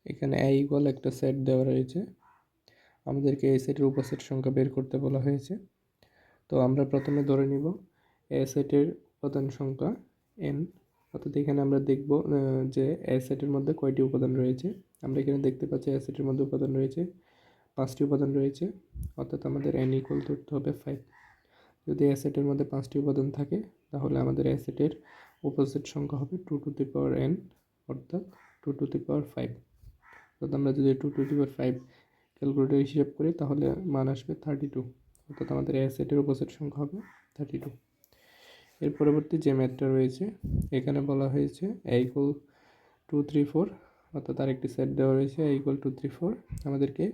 এখানে a equal একটা set দেওয়া রয়েছে, আমাদেরকে এই সেটের উপসেট সংখ্যা বের করতে বলা হয়েছে। তো আমরা প্রথমে ধরে নিব এ সেটের উপাদান সংখ্যা n, অর্থাৎ এখানে আমরা দেখব যে এ সেটের মধ্যে কয়টি উপাদান রয়েছে। আমরা এখানে দেখতে পাচ্ছি এ সেটের মধ্যে উপাদান রয়েছে 5টি উপাদান রয়েছে, অর্থাৎ আমাদের n ইকুয়াল ধরতে হবে 5। যদি এ সেটের মধ্যে 5টি উপাদান থাকে তাহলে আমাদের এ সেটের উপসেট সংখ্যা হবে 2 টু দি পাওয়ার n, অর্থাৎ 2 টু দি পাওয়ার 5। অর্থাৎ আমরা যদি 2 টু দি পাওয়ার 5 ক্যালকুলেটর হিসাব করি তাহলে মান আসবে 32, অর্থাৎ আমাদের এ সেটের উপসেট সংখ্যা হবে 32। এর পরবর্তী যে ম্যাথটা রয়েছে এখানে বলা হয়েছে a ইকুয়াল 2 3 4, অর্থাৎ আরেকটি সেট দেওয়া রয়েছে a ইকুয়াল 2 3 4। আমাদেরকে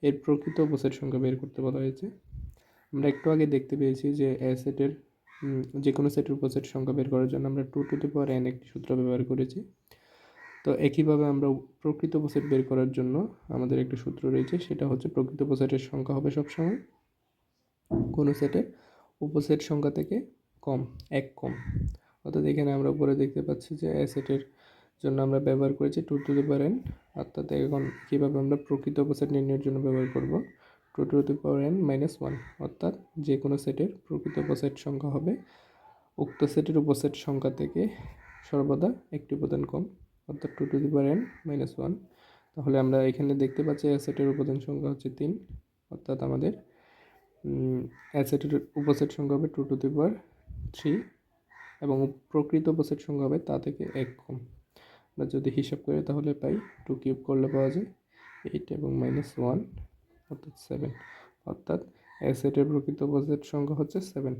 এর প্রকৃত উপসেট সংখ্যা বের করতে বলা হয়েছে। আমরা একটু আগে দেখতে পেয়েছি যে এ সেটের যে কোনো সেটের উপসেট সংখ্যা বের করার জন্য আমরা 2 টু দি পাওয়ার n একটি সূত্র ব্যবহার করেছি। তো একইভাবে আমরা প্রকৃত উপসেট বের করার জন্য আমাদের একটি সূত্র রয়েছে, সেটা হচ্ছে প্রকৃত উপসেটের সংখ্যা হবে সবসময় কোনো সেটের উপসেট সংখ্যা থেকে কম, এক কম। অর্থাৎ এখানে আমরা উপরে দেখতে পাচ্ছি যে এ সেটের জন্য আমরা ব্যবহার করেছি 2 টু দি পাওয়ার n, অর্থাৎ এখন কীভাবে আমরা প্রকৃত উপসেট নির্ণয়ের জন্য ব্যবহার করব 2 to the power n minus 1, অর্থাৎ যে কোনো সেটের প্রকৃত উপসেট সংখ্যা হবে উক্ত সেটের উপসেট সংখ্যা থেকে সর্বদা একটি উপাদান কম, অর্থাৎ 2 to the power n minus 1। তাহলে আমরা এখানে দেখতে পাচ্ছি এ সেটের উপাদান সংখ্যা হচ্ছে 3, অর্থাৎ আমাদের এ সেটের উপসেট সংখ্যা হবে 2 টু দি পাওয়ার 3 এবং প্রকৃত উপসেট সংখ্যা হবে তা থেকে এক কম। আমরা যদি হিসাব করি তাহলে পাই 2 কিউব করলে পাওয়া যায় 8 এবং মাইনাস 1 অর্থাৎ 7, অর্থাৎ এ সেটের প্রকৃত উপসেট সংখ্যা হচ্ছে 7।